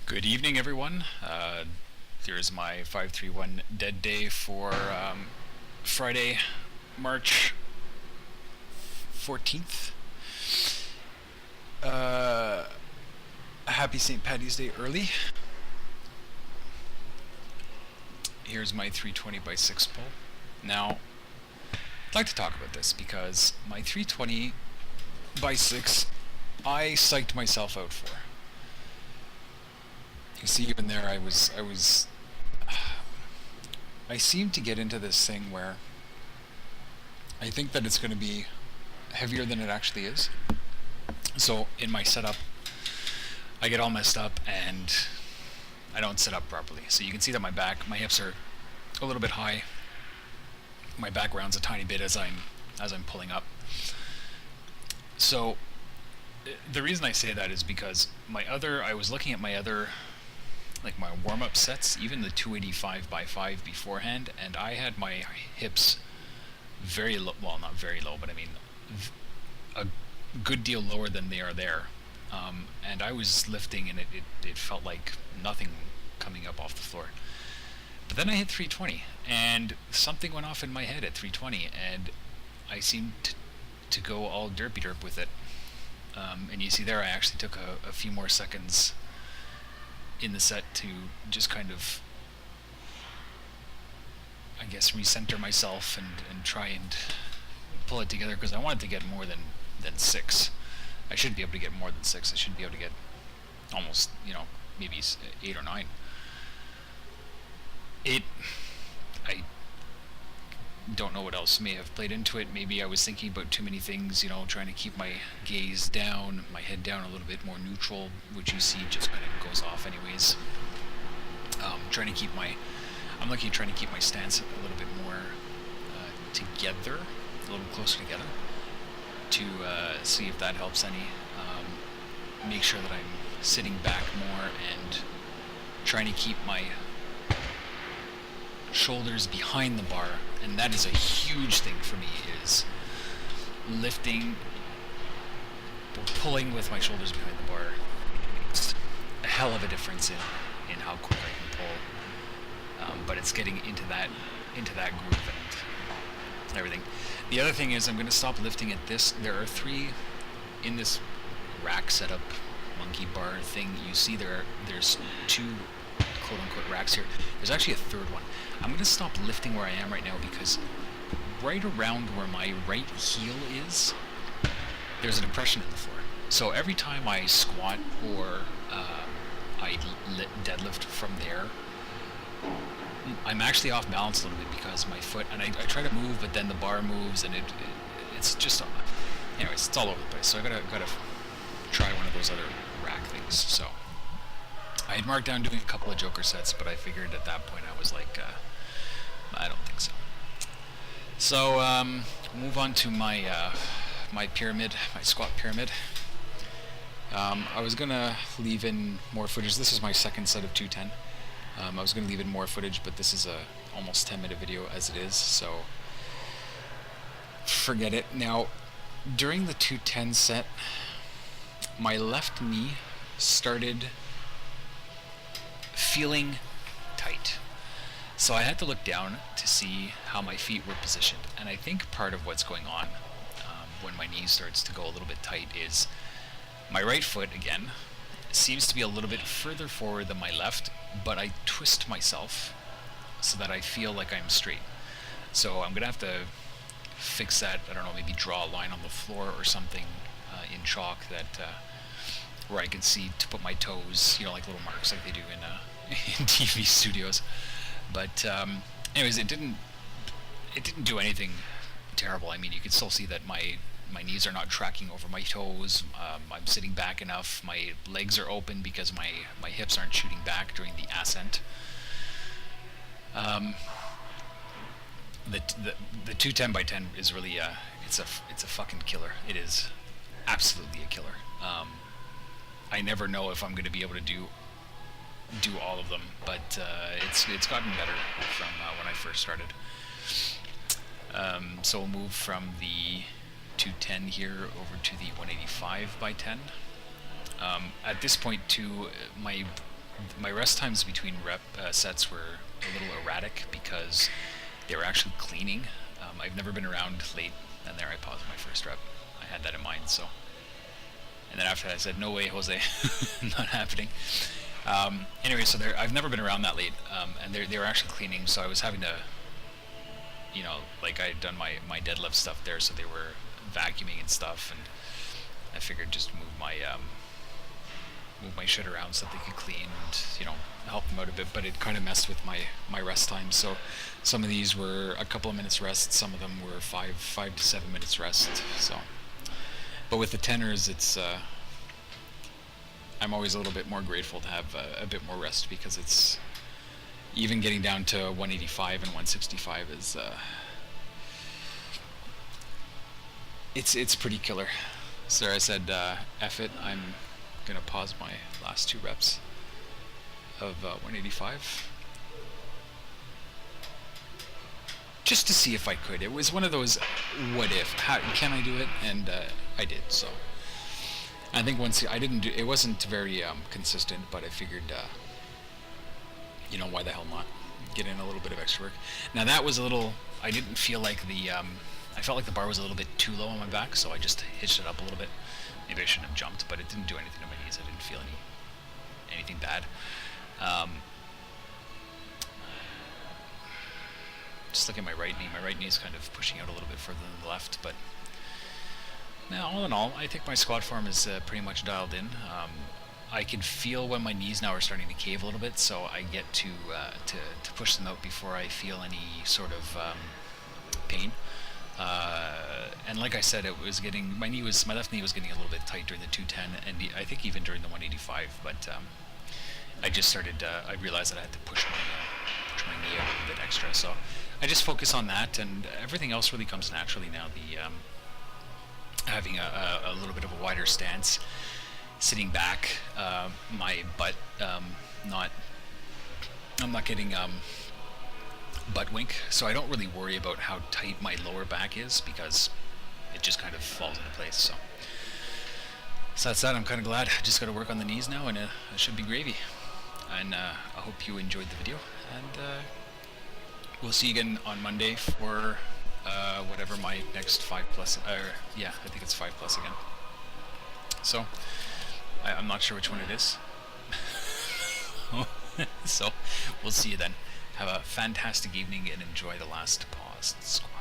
Good evening, everyone. Here's my 531 dead day for Friday, March 14th. Happy St. Patty's Day early. Here's my 320 by 6 pull. Now, I'd like to talk about this because my 320 by 6 I psyched myself out for. You see, even there, I seem to get into this thing where I think that it's going to be heavier than it actually is. So in my setup, I get all messed up and I don't set up properly. So you can see that my hips are a little bit high. My back rounds a tiny bit as I'm pulling up. So the reason I say that is because I was looking at my other, like my warm-up sets, even the 285 by 5 beforehand, and I had my hips very low, well, not very low, but I mean a good deal lower than they are there. And I was lifting and it felt like nothing coming up off the floor. But then I hit 320 and something went off in my head at 320 and I seemed to go all derpy derp with it. And you see there I actually took a few more seconds in the set to just kind of, I guess, recenter myself and try and pull it together, because I wanted to get more than 6. I should be able to get more than 6. I should be able to get almost, maybe 8 or 9. I don't know what else may have played into it. Maybe I was thinking about too many things, trying to keep my gaze down, my head down a little bit more neutral, which you see just kind of goes off anyways. I'm looking at trying to keep my stance a little bit more together, a little closer together, to see if that helps any. Make sure that I'm sitting back more and trying to keep my shoulders behind the bar, and that is a huge thing for me, is lifting or pulling with my shoulders behind the bar. It's a hell of a difference in how quick I can pull, but it's getting into that groove and everything. The other thing is I'm going to stop lifting at this. There are 3 in this rack setup monkey bar thing. You see there's 2 quote-unquote racks here. There's actually a 3rd one. I'm going to stop lifting where I am right now because right around where my right heel is, there's a depression in the floor. So every time I squat or I deadlift from there, I'm actually off balance a little bit because my foot, and I try to move, but then the bar moves, and it's just, anyways, it's all over the place. So I gotta try one of those other rack things. So I had marked down doing a couple of Joker sets, but I figured at that point I was like, I don't think so. So move on to my pyramid, my squat pyramid. I was gonna leave in more footage. This is my second set of 210. I was gonna leave in more footage, but this is a almost 10-minute video as it is, so forget it. Now, during the 210 set, my left knee started feeling tight. So I had to look down to see how my feet were positioned. And I think part of what's going on when my knee starts to go a little bit tight is my right foot, again, seems to be a little bit further forward than my left, but I twist myself so that I feel like I'm straight. So I'm going to have to fix that. I don't know, maybe draw a line on the floor or something in chalk that where I can see to put my toes, like little marks like they do in TV studios. But anyways, it didn't do anything terrible. I mean, you can still see that my knees are not tracking over my toes. I'm sitting back enough. My legs are open because my hips aren't shooting back during the ascent. The 210 by 10 is really it's a fucking killer. It is absolutely a killer. I never know if I'm going to be able to do all of them, but it's gotten better from when I first started. So we'll move from the 210 here over to the 185 by 10. At this point too, my rest times between sets were a little erratic because they were actually cleaning. I've never been around late, and there I paused my first rep. I had that in mind, so. And then after that I said, no way, Jose, not happening. Anyway, so I've never been around that late, and they were actually cleaning, so I was having to, like I had done my deadlift stuff there, so they were vacuuming and stuff, and I figured just move my shit around so that they could clean and help them out a bit. But it kind of messed with my rest time. So some of these were a couple of minutes rest, some of them were 5 to 7 minutes rest. So, but with the tenors, it's I'm always a little bit more grateful to have a bit more rest, because it's even getting down to 185 and 165 is it's pretty killer. So I said, F it, I'm gonna pause my last 2 reps of 185 just to see if I could. It was one of those what if, how can I do it, and I did. So I think once I didn't do it, wasn't very consistent, but I figured why the hell not get in a little bit of extra work. Now that was a little, I didn't feel like I felt like the bar was a little bit too low on my back, so I just hitched it up a little bit. Maybe I shouldn't have jumped, but it didn't do anything to my knees. I didn't feel anything bad. Just look at my right knee. My right knee is kind of pushing out a little bit further than the left, but now, all in all, I think my squat form is pretty much dialed in. I can feel when my knees now are starting to cave a little bit, so I get to push them out before I feel any sort of pain. And like I said, it was getting my left knee was getting a little bit tight during the 210, and I think even during the 185. But I just started. I realized that I had to push my knee out a little bit extra. So I just focus on that, and everything else really comes naturally now. Having a little bit of a wider stance, sitting back, my butt I'm not getting butt wink, so I don't really worry about how tight my lower back is, because it just kind of falls into place. So that's that. I'm kind of glad. I just got to work on the knees now, and it should be gravy. And I hope you enjoyed the video, and we'll see you again on Monday for whatever my next 5+, yeah, I think it's 5+ again. So I'm not sure which one it is. So we'll see you then. Have a fantastic evening and enjoy the last paused squat.